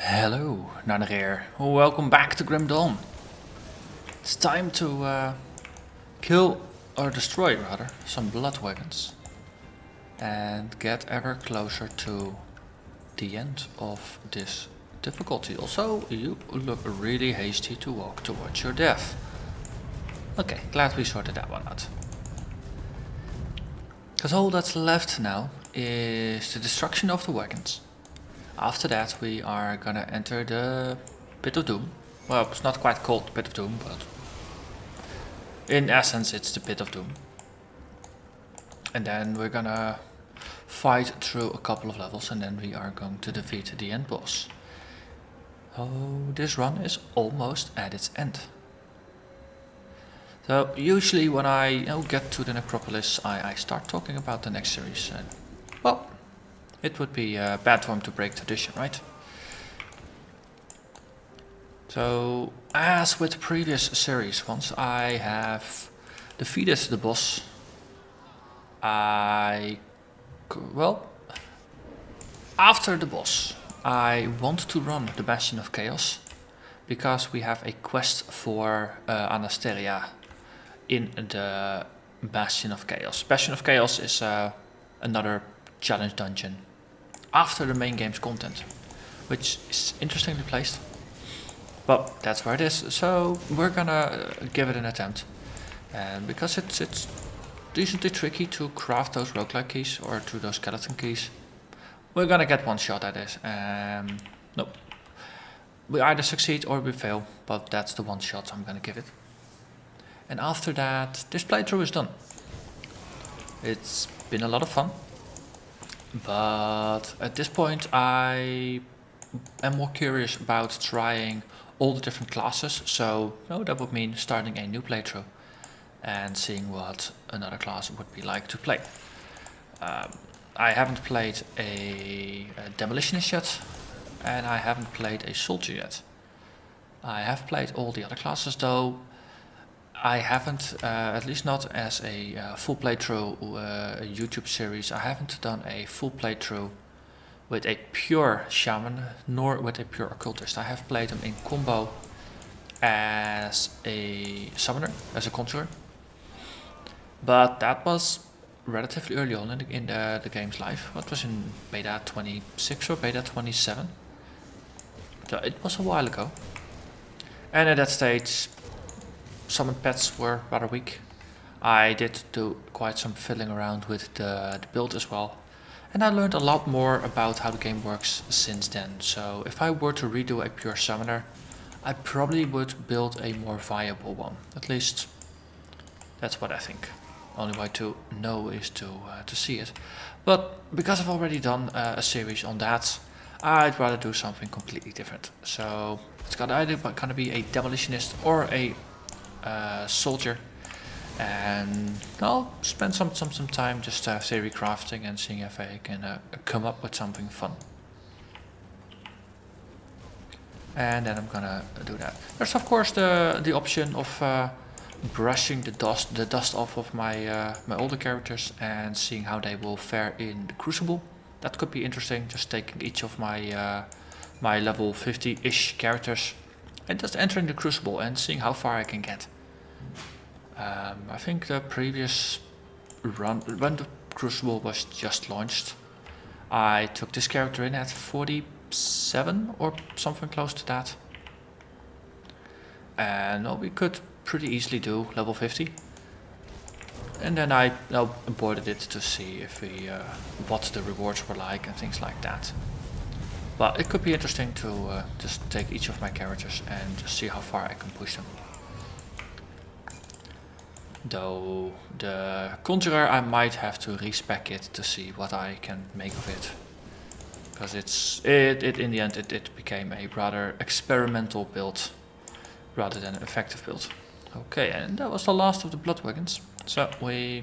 Hello, Narnach here. Welcome back to Grim Dawn. It's time to kill, or destroy rather, some blood wagons. And get ever closer to the end of this difficulty. Also, you look really hasty to walk towards your death. Okay, glad we sorted that one out. Because all that's left now is the destruction of the wagons. After that we are gonna enter the Pit of Doom. Well, it's not quite called the Pit of Doom, but in essence it's the Pit of Doom. And then we're gonna fight through a couple of levels and then we are going to defeat the end boss. Oh, this run is almost at its end. So usually when I get to the necropolis I start talking about the next series and well, it would be a bad form to break tradition, right? So, as with previous series, once I have defeated the boss, after the boss, I want to run the Bastion of Chaos, because we have a quest for Anasteria in the Bastion of Chaos. Bastion of Chaos is another challenge dungeon after the main game's content, which is interestingly placed, but that's where it is. So we're gonna give it an attempt, and because it's decently tricky to craft those roguelike keys or to those skeleton keys, we're gonna get one shot at this. Nope, we either succeed or we fail, but that's the one shot I'm gonna give it. And after that, this playthrough is done. It's been a lot of fun. But at this point I am more curious about trying all the different classes, so that would mean starting a new playthrough and seeing what another class would be like to play. I haven't played a demolitionist yet, and I haven't played a soldier yet. I have played all the other classes though. I haven't, at least not as a full playthrough a YouTube series, I haven't done a full playthrough with a pure shaman, nor with a pure occultist. I have played them in combo as a summoner, as a conjurer. But that was relatively early on in the game's life. What was in beta 26 or beta 27? So it was a while ago. And at that stage, summon pets were rather weak. I did do quite some fiddling around with the build as well, and I learned a lot more about how the game works since then. So if I were to redo a pure summoner, I probably would build a more viable one. At least that's what I think. Only way to know is to see it. But because I've already done a series on that, I'd rather do something completely different. So it's either gonna be a demolitionist or a soldier, and I'll spend some time just theory crafting and seeing if I can come up with something fun. And then I'm gonna do that. There's of course the option of brushing the dust off of my my older characters and seeing how they will fare in the Crucible. That could be interesting, just taking each of my my level 50-ish characters and just entering the Crucible and seeing how far I can get. I think the previous run, when the Crucible was just launched, I took this character in at 47 or something close to that. And we could pretty easily do level 50. And then I aborted it to see if what the rewards were like and things like that. But it could be interesting to just take each of my characters and just see how far I can push them. Though the Conjurer, I might have to respec it to see what I can make of it, because it in the end it became a rather experimental build rather than an effective build. Okay, and that was the last of the blood wagons. So I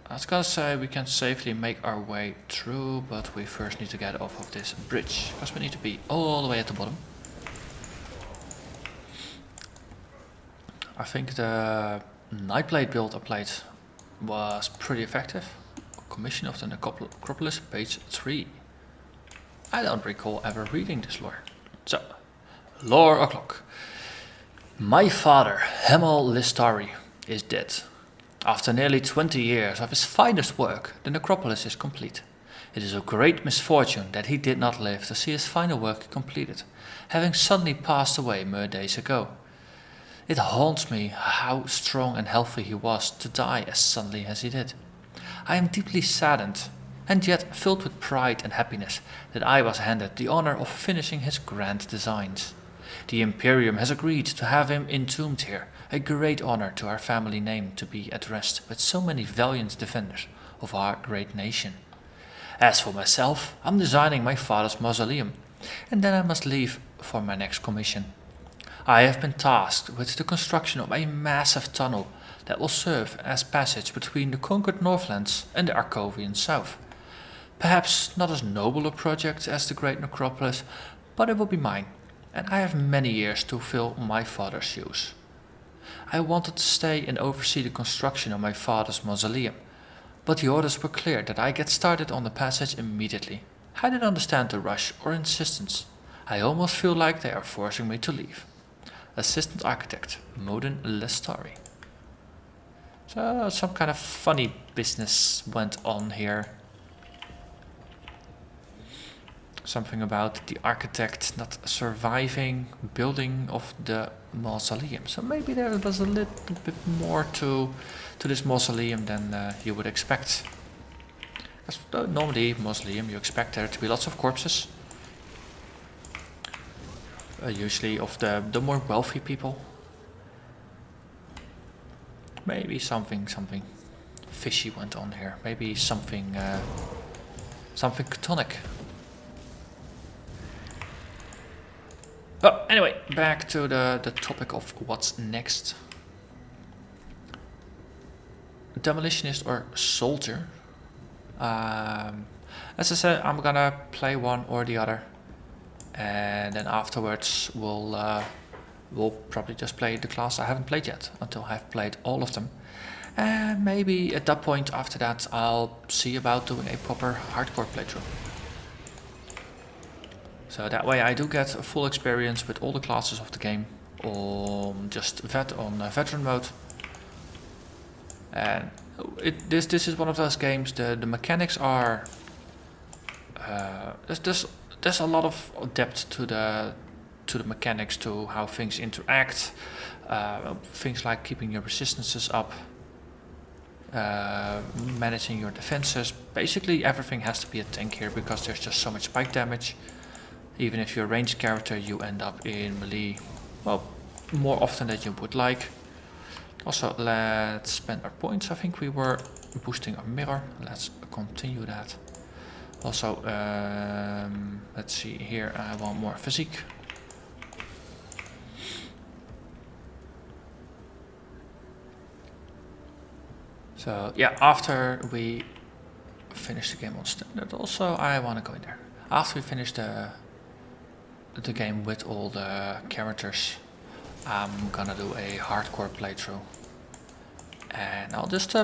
was gonna say we can safely make our way through, but we first need to get off of this bridge, because we need to be all the way at the bottom. I think the Nightblade build I played was pretty effective. Commission of the Necropolis, page 3. I don't recall ever reading this lore. So, lore o'clock. My father, Hemel Listari, is dead. After nearly 20 years of his finest work, the necropolis is complete. It is a great misfortune that he did not live to see his final work completed, having suddenly passed away mere days ago. It haunts me how strong and healthy he was to die as suddenly as he did. I am deeply saddened, and yet filled with pride and happiness that I was handed the honor of finishing his grand designs. The Imperium has agreed to have him entombed here, a great honor to our family name to be at rest with so many valiant defenders of our great nation. As for myself, I'm designing my father's mausoleum, and then I must leave for my next commission. I have been tasked with the construction of a massive tunnel that will serve as passage between the conquered Northlands and the Arcovian South. Perhaps not as noble a project as the Great Necropolis, but it will be mine, and I have many years to fill my father's shoes. I wanted to stay and oversee the construction of my father's mausoleum, but the orders were clear that I get started on the passage immediately. I didn't understand the rush or insistence. I almost feel like they are forcing me to leave. Assistant Architect, Modin Lestari. So some kind of funny business went on here. Something about the architect not surviving building of the mausoleum. So maybe there was a little bit more to this mausoleum than you would expect. Because normally mausoleum you expect there to be lots of corpses. Usually of the more wealthy people. Maybe something fishy went on here. Maybe something chthonic. But anyway, back to the topic of what's next. Demolitionist or soldier. As I said, I'm gonna play one or the other, and then afterwards we'll probably just play the class I haven't played yet until I've played all of them. And maybe at that point after that I'll see about doing a proper hardcore playthrough. So that way I do get a full experience with all the classes of the game on just veteran mode. And this is one of those games. The mechanics are there's a lot of depth to the mechanics, to how things interact. Things like keeping your resistances up, managing your defenses. Basically everything has to be a tank here because there's just so much spike damage. Even if you're a ranged character, you end up in melee, well, more often than you would like. Also, let's spend our points. I think we were boosting our mirror. Let's continue that. Also, let's see here. I want more physique. So yeah, after we finish the game on standard, also I want to go in there. After we finish the game with all the characters, I'm gonna do a hardcore playthrough, and I'll just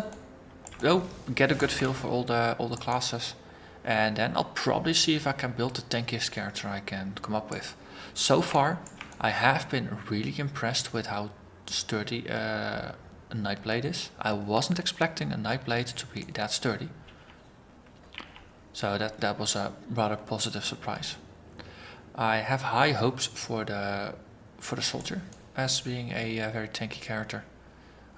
get a good feel for all the classes, and then I'll probably see if I can build the tankiest character I can come up with. So far, I have been really impressed with how sturdy a Nightblade is. I wasn't expecting a Nightblade to be that sturdy, so that was a rather positive surprise. I have high hopes for the soldier as being a very tanky character.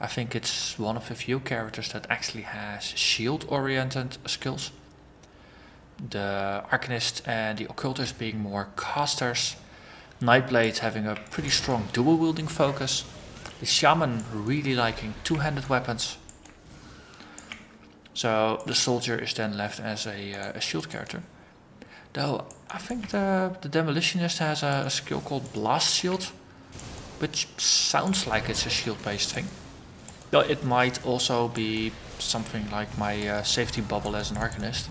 I think it's one of the few characters that actually has shield-oriented skills. The Arcanist and the Occultist being more casters. Nightblade having a pretty strong dual-wielding focus. The Shaman really liking two-handed weapons. So the soldier is then left as a shield character. Though I think the Demolitionist has a skill called Blast Shield, which sounds like it's a shield-based thing. Though it might also be something like my safety bubble as an Arcanist,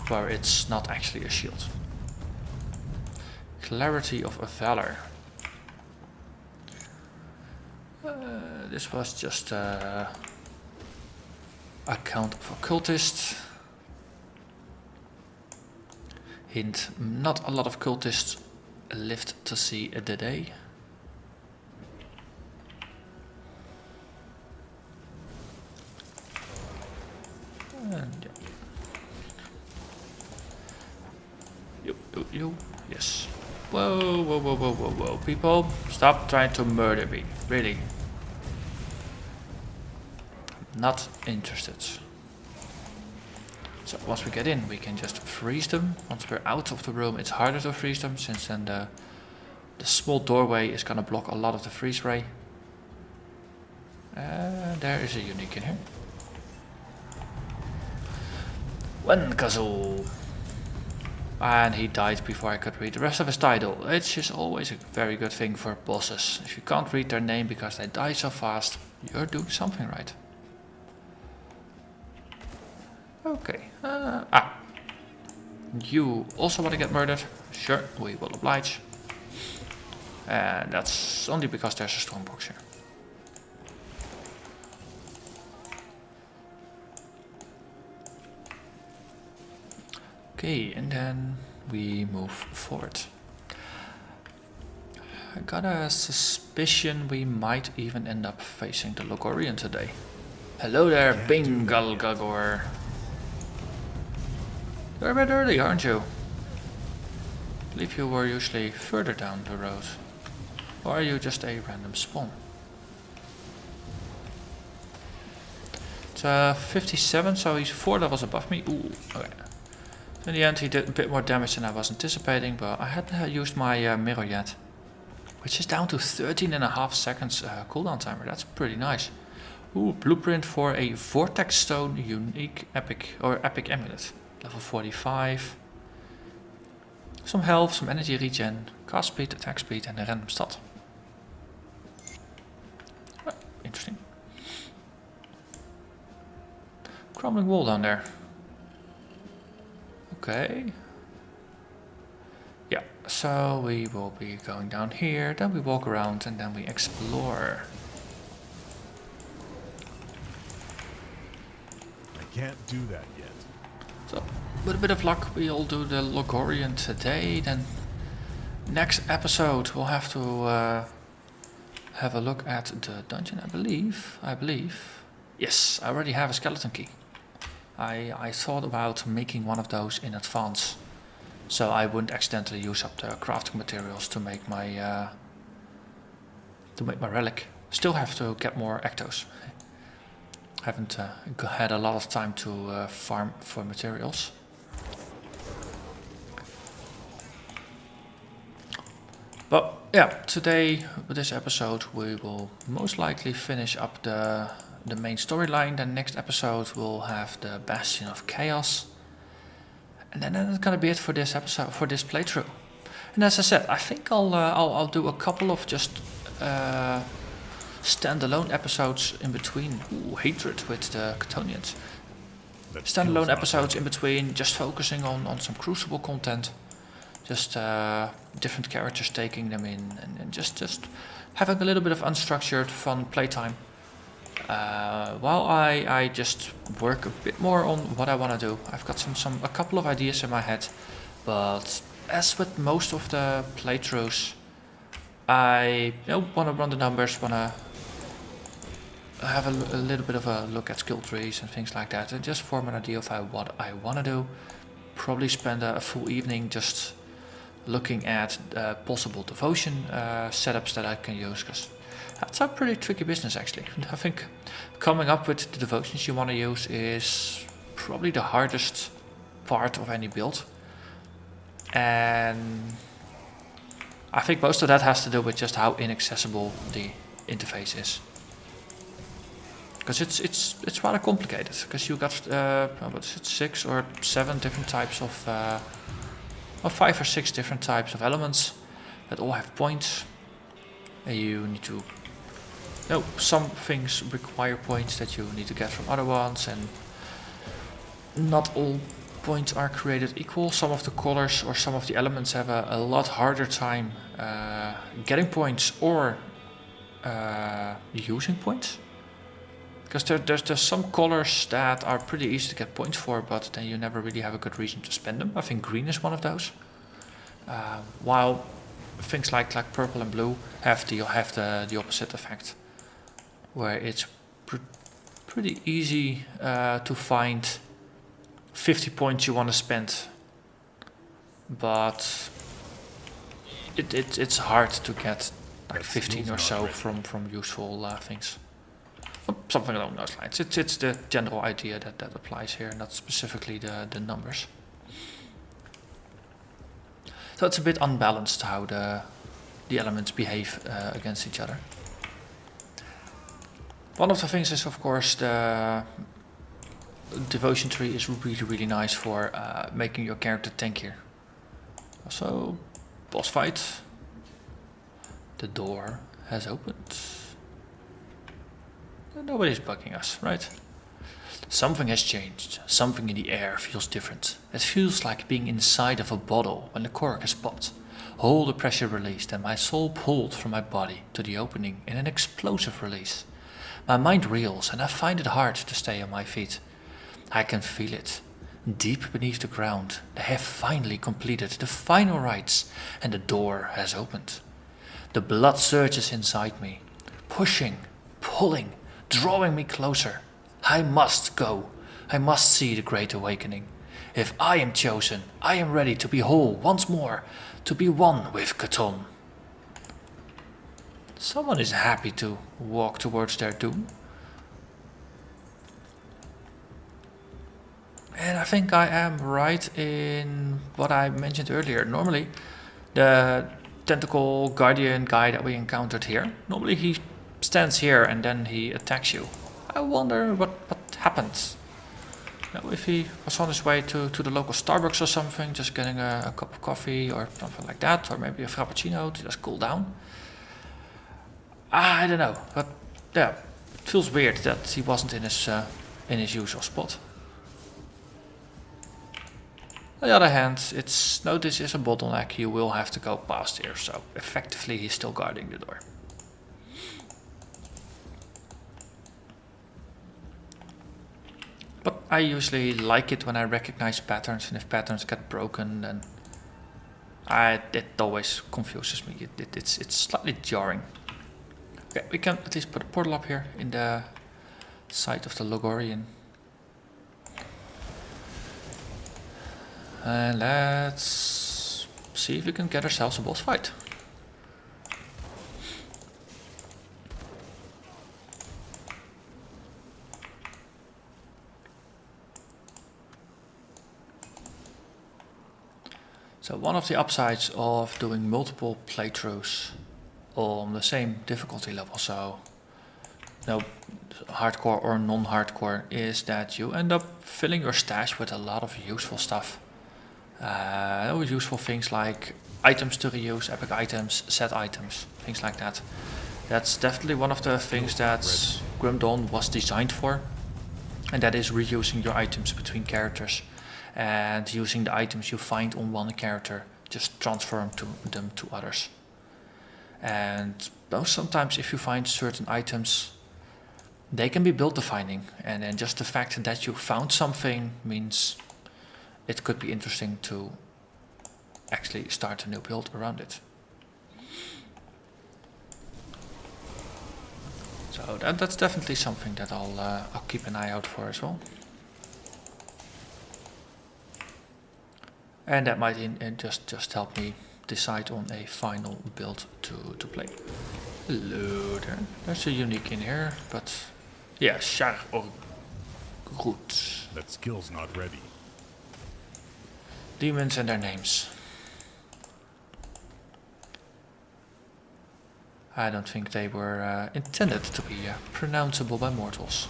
where it's not actually a shield. Clarity of Valor. This was just a count of Occultist. Hint, not a lot of cultists lived to see the day. And yeah. You, yes. Whoa, people, stop trying to murder me, really. Not interested. So once we get in, we can just freeze them. Once we're out of the room, it's harder to freeze them, since then the small doorway is gonna block a lot of the freeze ray. There is a unique in here. One kazoo. And he died before I could read the rest of his title. It's just always a very good thing for bosses. If you can't read their name because they die so fast, you're doing something right. Okay. You also want to get murdered? Sure, we will oblige. And that's only because there's a strongbox here. Okay, and then we move forward. I got a suspicion we might even end up facing the Logorian today. Hello there, Bingalgagor. You're a bit early, aren't you? I believe you were usually further down the road. Or are you just a random spawn? It's 57, so he's 4 levels above me. Ooh, okay. In the end he did a bit more damage than I was anticipating, but I hadn't used my mirror yet. Which is down to 13.5 seconds cooldown timer. That's pretty nice. Ooh, blueprint for a Vortex Stone unique epic amulet. Level 45. Some health, some energy regen, cast speed, attack speed and a random stat. Interesting. Crumbling wall down there. Okay. Yeah, so we will be going down here, then we walk around and then we explore. I can't do that yet. So, with a bit of luck we'll do the Logorian today, then next episode we'll have to have a look at the dungeon, I believe. Yes, I already have a skeleton key. I thought about making one of those in advance, so I wouldn't accidentally use up the crafting materials to make my relic. Still have to get more ectos. Haven't had a lot of time to farm for materials. But yeah, today with this episode we will most likely finish up the main storyline. The next episode we'll have the Bastion of Chaos, and then that's gonna be it for this episode, for this playthrough. And as I said, I think I'll do a couple of just standalone episodes in between. Ooh, hatred with the Catonians. Standalone episodes in between, just focusing on some Crucible content, just different characters, taking them in, and just having a little bit of unstructured fun playtime. While I just work a bit more on what I want to do. I've got a couple of ideas in my head, but as with most of the playthroughs, I want to run the numbers, want to have a little bit of a look at skill trees and things like that, and just form an idea of what I want to do. Probably spend a full evening just looking at possible devotion setups that I can use, because that's a pretty tricky business actually. I think coming up with the devotions you want to use is probably the hardest part of any build, and I think most of that has to do with just how inaccessible the interface is. Because it's rather complicated, because you got 6 or 7 different types of, or 5 or 6 different types of elements that all have points. And you need to, some things require points that you need to get from other ones, and not all points are created equal. Some of the colors or some of the elements have a lot harder time getting points or using points. Because there's some colors that are pretty easy to get points for, but then you never really have a good reason to spend them. I think green is one of those. While things like purple and blue have the opposite effect, where it's pretty easy to find 50 points you want to spend, but it's hard to get like 15 or so from useful things. Something along those lines. It's the general idea that applies here, not specifically the numbers. So it's a bit unbalanced how the elements behave against each other. One of the things is, of course, the devotion tree is really nice for making your character tankier. Also, boss fight. The door has opened. Nobody's bugging us, right? Something has changed. Something in the air feels different. It feels like being inside of a bottle when the cork is popped. All the pressure released and my soul pulled from my body to the opening in an explosive release. My mind reels and I find it hard to stay on my feet. I can feel it. Deep beneath the ground, they have finally completed the final rites and the door has opened. The blood surges inside me, pushing, pulling, drawing me closer. I must go. I must see the great awakening. If I am chosen, I am ready to be whole once more, to be one with Cthulhu. Someone is happy to walk towards their doom. And I think I am right in what I mentioned earlier. Normally, the tentacle guardian guy that we encountered here, normally he stands here and then he attacks you. I wonder what happened. Now, if he was on his way to the local Starbucks or something, just getting a cup of coffee or something like that, or maybe a frappuccino to just cool down. I don't know, but yeah, it feels weird that he wasn't in his usual spot. On the other hand, this is a bottleneck, you will have to go past here, so effectively he's still guarding the door. But I usually like it when I recognize patterns, and if patterns get broken, then it always confuses me. It's slightly jarring. Okay, we can at least put a portal up here in the site of the Logorian. And let's see if we can get ourselves a boss fight. So one of the upsides of doing multiple playthroughs on the same difficulty level, so no hardcore or non-hardcore, is that you end up filling your stash with a lot of useful stuff. Useful things like items to reuse, epic items, set items, things like that. That's definitely one of the things that Grim Dawn was designed for, and that is reusing your items between characters and using the items you find on one character, just transfer them to others. And sometimes if you find certain items, they can be build defining, and then just the fact that you found something means it could be interesting to actually start a new build around it. So that's definitely something that I'll keep an eye out for as well. And that might just help me decide on a final build to play. Hello there. There's a unique in here, but yeah, Shar or Groot. That skill's not ready. Demons and their names. I don't think they were intended to be pronounceable by mortals.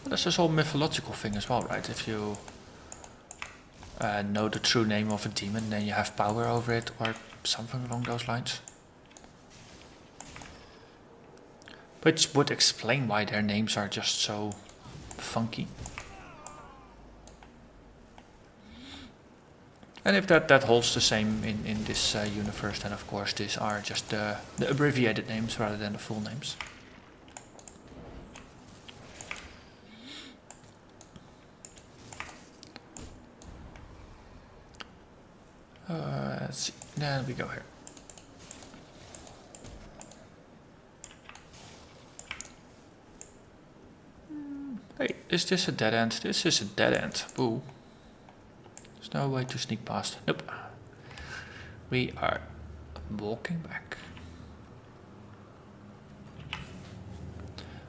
There's this whole mythological thing as well, right? If you know the true name of a demon, then you have power over it, or something along those lines. Which would explain why their names are just so funky. And if that holds the same in this universe, then of course these are just the abbreviated names rather than the full names. Let's see, then we go here. Hey, is this a dead end? This is a dead end. Boo. There's no way to sneak past. Nope. We are walking back.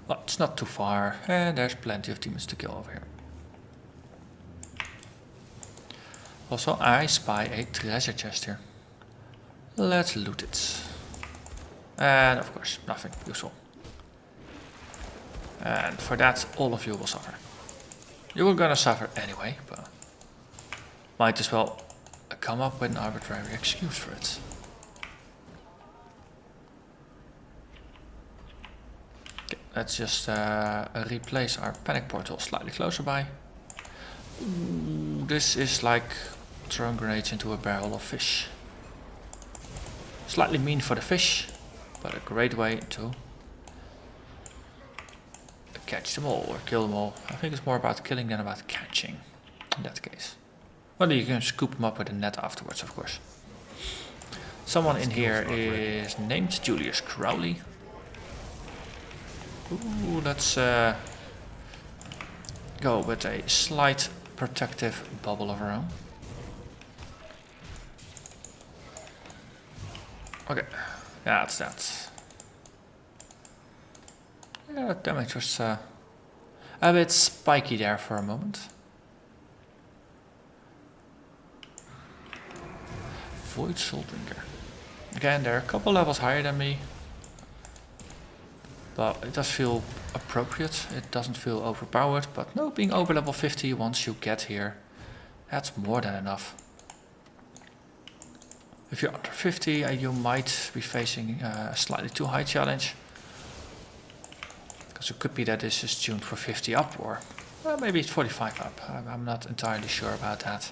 Well, it's not too far, and there's plenty of demons to kill over here. Also, I spy a treasure chest here. Let's loot it. And of course, nothing useful. And for that, all of you will suffer. You were gonna suffer anyway, but might as well come up with an arbitrary excuse for it. Okay, let's just replace our panic portal slightly closer by. Ooh, this is like throwing grenades into a barrel of fish. Slightly mean for the fish, but a great way to catch them all or kill them all. I think it's more about killing than about catching in that case. Well, you can scoop them up with a net afterwards, of course. Someone in here is named Julius Crowley. Ooh, let's go with a slight protective bubble of our own. Okay, yeah, that's that. Yeah, damage was a bit spiky there for a moment. Void Soul Drinker. Again, they're a couple levels higher than me, but it does feel appropriate. It doesn't feel overpowered, but no, being over level 50 once you get here, that's more than enough. If you're under 50, you might be facing a slightly too high challenge. Because it could be that this is tuned for 50 up, or maybe it's 45 up. I'm not entirely sure about that.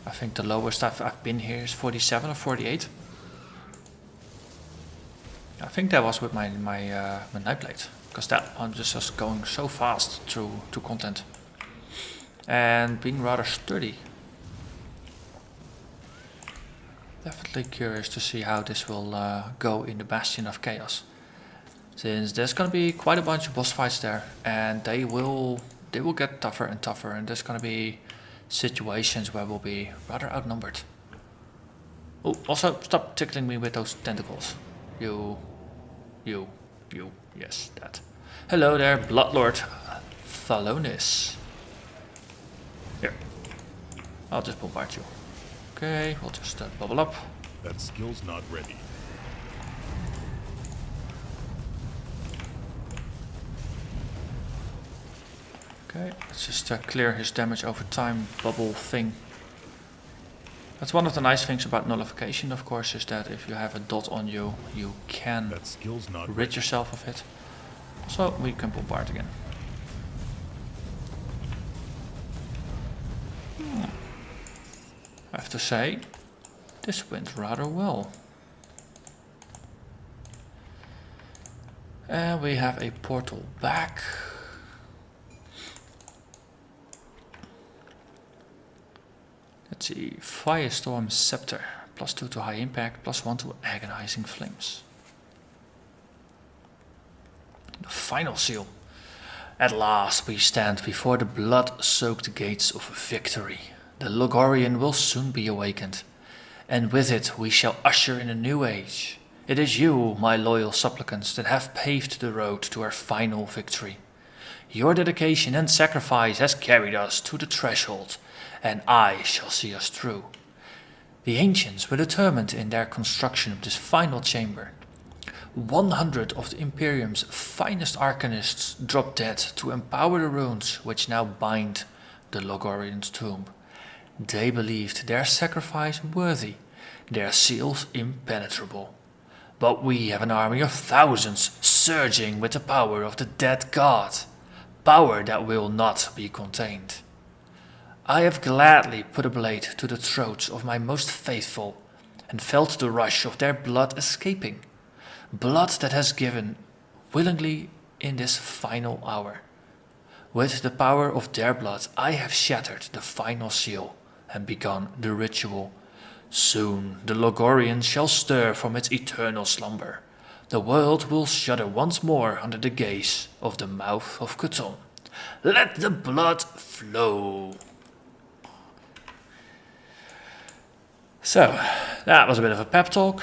I think the lowest I've been here is 47 or 48. I think that was with my Nightblade, because that one just was going so fast through content. And being rather sturdy. Definitely curious to see how this will go in the Bastion of Chaos. Since there's gonna be quite a bunch of boss fights there, and they will get tougher and tougher, and there's gonna be situations where we'll be rather outnumbered. Oh, also stop tickling me with those tentacles. You, yes, that. Hello there, Bloodlord Thalonis. Here, I'll just bombard you. Okay, we'll just bubble up. That skill's not ready. Okay, let's just clear his damage over time bubble thing. That's one of the nice things about nullification, of course, is that if you have a dot on you, you can rid yourself of it. So we can bombard again. I have to say, this went rather well. And we have a portal back. Let's see, Firestorm Scepter, +2 to high impact, +1 to agonizing flames. The final seal. At last we stand before the blood-soaked gates of victory. The Logorian will soon be awakened, and with it we shall usher in a new age. It is you, my loyal supplicants, that have paved the road to our final victory. Your dedication and sacrifice has carried us to the threshold, and I shall see us through. The ancients were determined in their construction of this final chamber. 100 of the Imperium's finest arcanists dropped dead to empower the runes which now bind the Logorian's tomb. They believed their sacrifice worthy, their seals impenetrable. But we have an army of thousands surging with the power of the dead god, power that will not be contained. I have gladly put a blade to the throats of my most faithful, and felt the rush of their blood escaping, blood that has given willingly in this final hour. With the power of their blood I have shattered the final seal and begun the ritual. Soon the Logorian shall stir from its eternal slumber. The world will shudder once more under the gaze of the mouth of Cthulhu. Let the blood flow. So, that was a bit of a pep talk.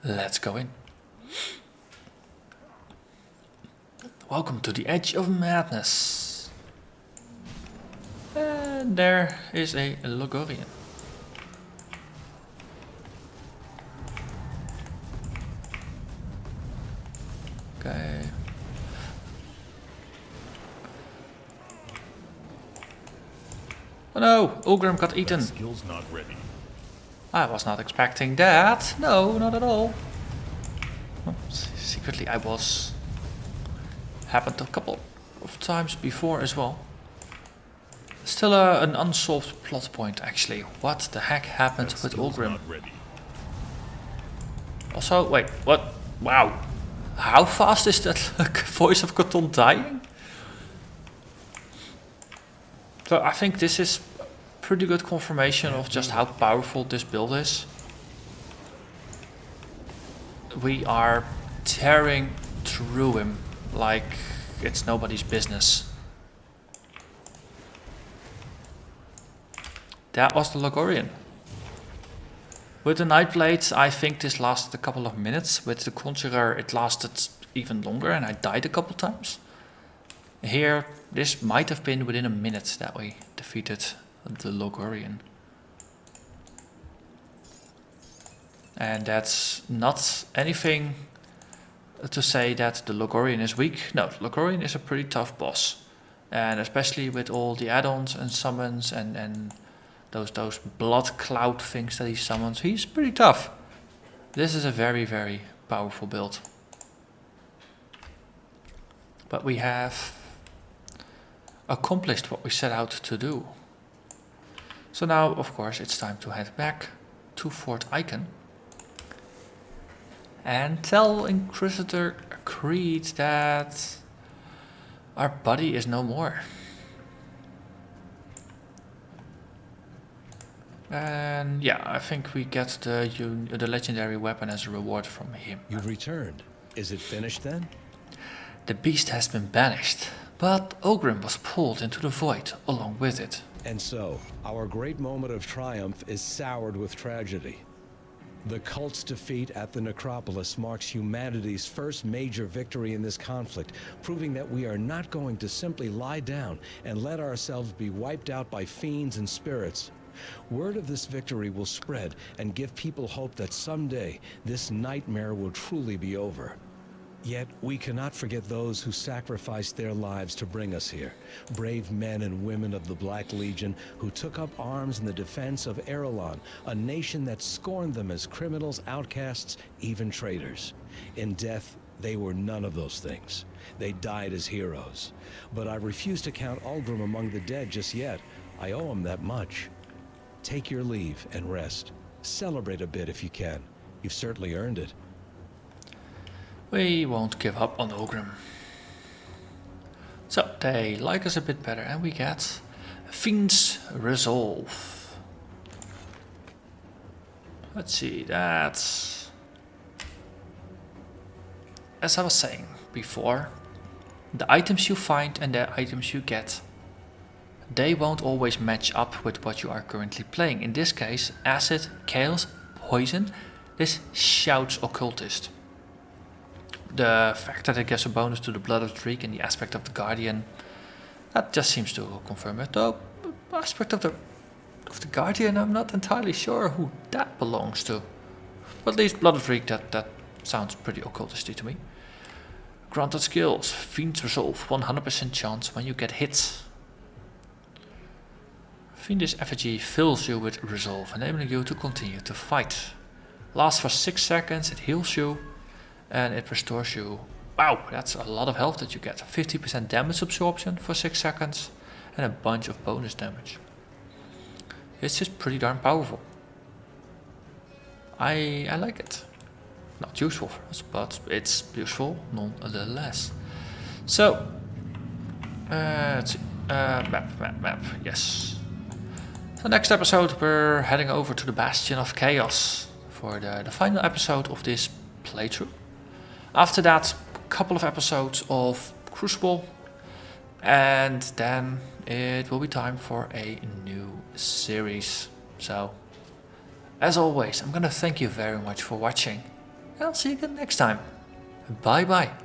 Let's go in. Welcome to the Edge of Madness. And there is a Logorian. Okay. Oh no, Ulgrim got eaten. Skill's not ready. I was not expecting that. No, not at all. Well, secretly I was. Happened a couple of times before as well. Still an unsolved plot point actually. What the heck happened with Ulgrim? Also, wait, what? Wow. How fast is that voice of Cthulhu dying? So I think this is pretty good confirmation of just how powerful this build is. We are tearing through him like it's nobody's business. That was the Logorian. With the Nightblade, I think this lasted a couple of minutes. With the Conjurer, it lasted even longer and I died a couple times. Here, this might have been within a minute that we defeated the Logorian. And that's not anything to say that the Logorian is weak. No, the Logorian is a pretty tough boss. And especially with all the add-ons and summons and those blood cloud things that he summons, he's pretty tough. This is a very, very powerful build. But we have accomplished what we set out to do. So now, of course, it's time to head back to Fort Icon and tell Inquisitor Creed that our buddy is no more. And yeah, I think we get the legendary weapon as a reward from him. You've returned. Is it finished then? The beast has been banished, but Ulgrim was pulled into the void along with it. And so, our great moment of triumph is soured with tragedy. The cult's defeat at the Necropolis marks humanity's first major victory in this conflict, proving that we are not going to simply lie down and let ourselves be wiped out by fiends and spirits. Word of this victory will spread and give people hope that someday this nightmare will truly be over. Yet we cannot forget those who sacrificed their lives to bring us here. Brave men and women of the Black Legion who took up arms in the defense of Erelon, a nation that scorned them as criminals, outcasts, even traitors. In death, they were none of those things. They died as heroes. But I refuse to count Ulgrim among the dead just yet. I owe him that much. Take your leave and rest. Celebrate a bit if you can. You've certainly earned it. We won't give up on Ulgrim. So they like us a bit better and we get Fiend's Resolve. Let's see, that's... As I was saying before, the items you find and the items you get, they won't always match up with what you are currently playing. In this case, acid, chaos, poison, this shouts occultist. The fact that it gives a bonus to the Blood of the Reek and the aspect of the Guardian, that just seems to confirm it. Though, aspect of the Guardian, I'm not entirely sure who that belongs to. But at least Blood of the Reek, that sounds pretty occultisty to me. Granted skills, Fiend's Resolve, 100% chance when you get hit. Fiendish effigy fills you with resolve, enabling you to continue to fight. Lasts for 6 seconds, it heals you, and it restores you. Wow, that's a lot of health that you get. 50% damage absorption for 6 seconds, and a bunch of bonus damage. It's just pretty darn powerful. I like it. Not useful for us, but it's useful nonetheless. So, let's see. Map, yes. The next episode we're heading over to the Bastion of Chaos for the final episode of this playthrough. After that, a couple of episodes of Crucible, and then it will be time for a new series. So, as always, I'm gonna thank you very much for watching, and I'll see you again next time. Bye bye.